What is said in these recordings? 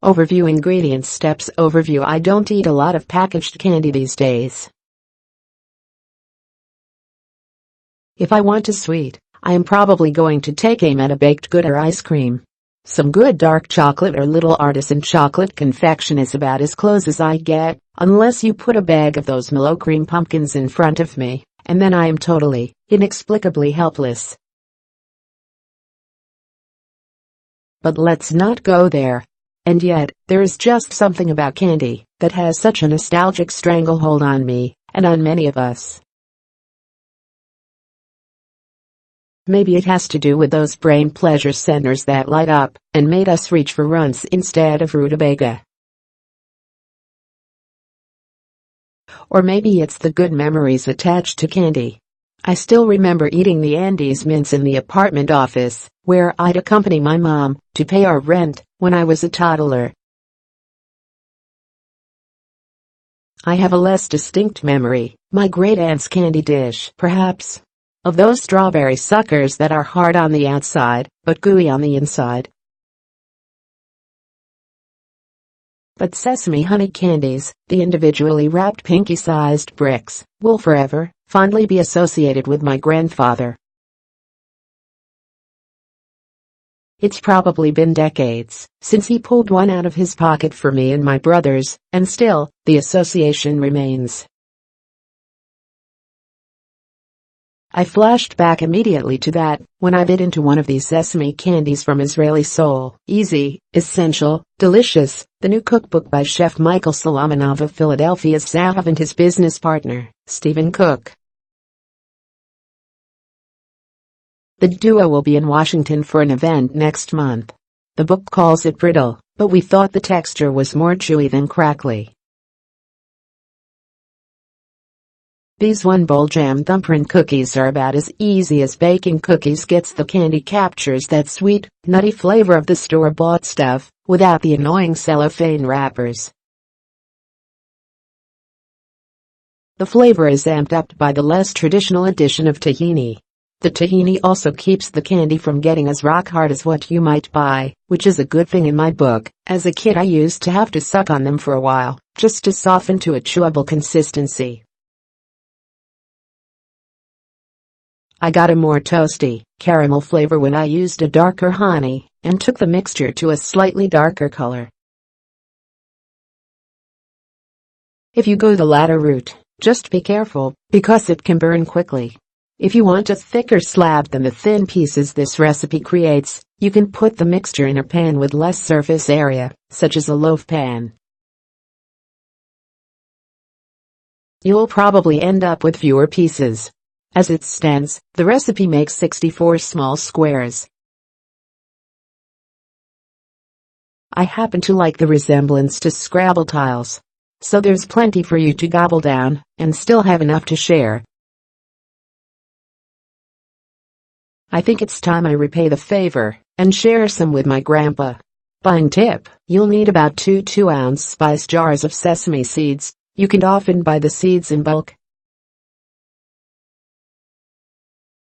Overview. Ingredients. Steps. Overview. I don't eat a lot of packaged candy these days. If I want a sweet, I am probably going to take aim at a baked good or ice cream. Some good dark chocolate or little artisan chocolate confection is about as close as I get, unless you put a bag of those mellowcreme pumpkins in front of me, and then I am totally, inexplicably helpless. But let's not go there. And yet, there is just something about candy that has such a nostalgic stranglehold on me, and on many of us. Maybe it has to do with those brain pleasure centers that light up and made us reach for Runts instead of rutabaga. Or maybe it's the good memories attached to candy. I still remember eating the Andes mints in the apartment office, where I'd accompany my mom to pay our rent when I was a toddler. I have a less distinct memory, my great-aunt's candy dish, perhaps, of those strawberry suckers that are hard on the outside, but gooey on the inside. But sesame honey candies, the individually wrapped pinky-sized bricks, will forever, fondly be associated with my grandfather. It's probably been decades since he pulled one out of his pocket for me and my brothers, and still, the association remains. I flashed back immediately to that when I bit into one of these sesame candies from Israeli Soul. Easy, essential, delicious, the new cookbook by Chef Michael Solomonov of Philadelphia's Zahav and his business partner, Stephen Cook. The duo will be in Washington for an event next month. The book calls it brittle, but we thought the texture was more chewy than crackly. These one-bowl jam thumbprint cookies are about as easy as baking cookies gets. The candy captures that sweet, nutty flavor of the store-bought stuff, without the annoying cellophane wrappers. The flavor is amped up by the less traditional addition of tahini. The tahini also keeps the candy from getting as rock hard as what you might buy, which is a good thing in my book. As a kid I used to have to suck on them for a while, just to soften to a chewable consistency. I got a more toasty, caramel flavor when I used a darker honey, and took the mixture to a slightly darker color. If you go the latter route, just be careful, because it can burn quickly. If you want a thicker slab than the thin pieces this recipe creates, you can put the mixture in a pan with less surface area, such as a loaf pan. You'll probably end up with fewer pieces. As it stands, the recipe makes 64 small squares. I happen to like the resemblance to Scrabble tiles. So there's plenty for you to gobble down, and still have enough to share. I think it's time I repay the favor, and share some with my grandpa. Buying tip, you'll need about 2 2-ounce spice jars of sesame seeds. You can often buy the seeds in bulk.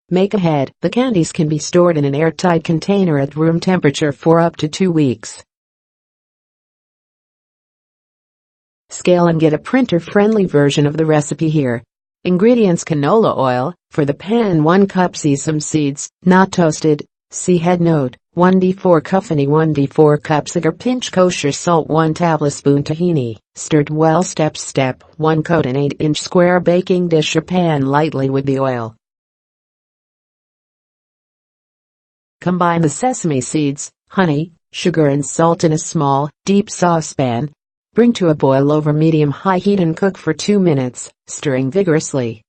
Make ahead, the candies can be stored in an airtight container at room temperature for up to 2 weeks. Scale and get a printer-friendly version of the recipe here. Ingredients: canola oil, for the pan 1 cup sesame seeds, not toasted, see head note, 1d4 cup honey, 1d4 cup sugar, pinch kosher salt, 1 tablespoon tahini, stirred well. Step 1. Coat an 8-inch square baking dish or pan lightly with the oil. Combine the sesame seeds, honey, sugar and salt in a small, deep saucepan. Bring to a boil over medium-high heat and cook for 2 minutes, stirring vigorously.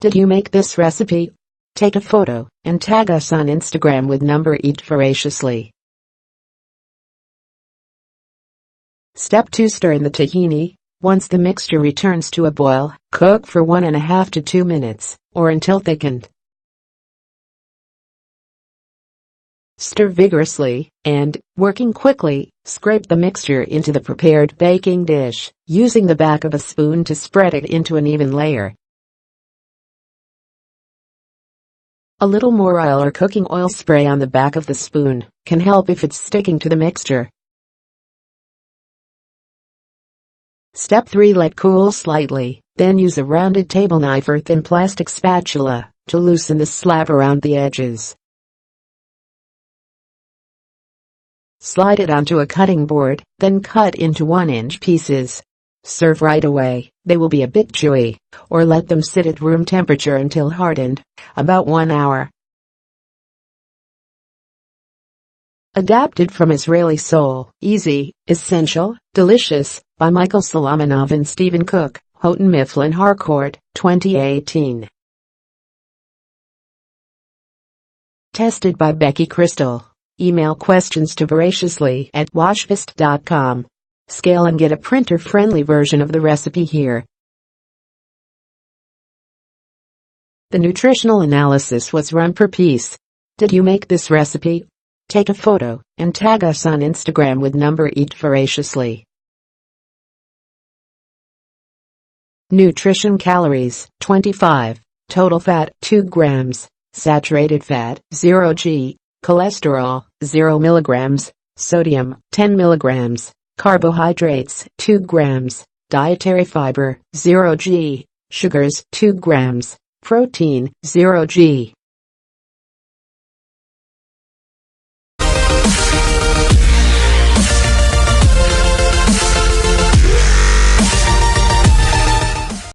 Did you make this recipe? Take a photo and tag us on Instagram with number eat voraciously. Step 2. Stir in the tahini. Once the mixture returns to a boil, cook for 1.5 to 2 minutes, or until thickened. Stir vigorously, and, working quickly, scrape the mixture into the prepared baking dish, using the back of a spoon to spread it into an even layer. A little more oil or cooking oil spray on the back of the spoon can help if it's sticking to the mixture. Step 3. Let cool slightly, then use a rounded table knife or thin plastic spatula to loosen the slab around the edges. Slide it onto a cutting board, then cut into 1-inch pieces. Serve right away. They will be a bit chewy, or let them sit at room temperature until hardened, about 1 hour. Adapted from Israeli Soul, Easy, Essential, Delicious, by Michael Solomonov and Stephen Cook, Houghton Mifflin Harcourt, 2018. Tested by Becky Crystal. Email questions to voraciously@washfist.com. Scale and get a printer-friendly version of the recipe here. The nutritional analysis was run per piece. Did you make this recipe? Take a photo and tag us on Instagram with #Eat Voraciously. Nutrition calories, 25. Total fat, 2 grams. Saturated fat, 0 g. Cholesterol, 0 milligrams. Sodium, 10 milligrams. Carbohydrates, 2 grams. Dietary fiber, 0 g. Sugars, 2 grams. Protein, 0 g.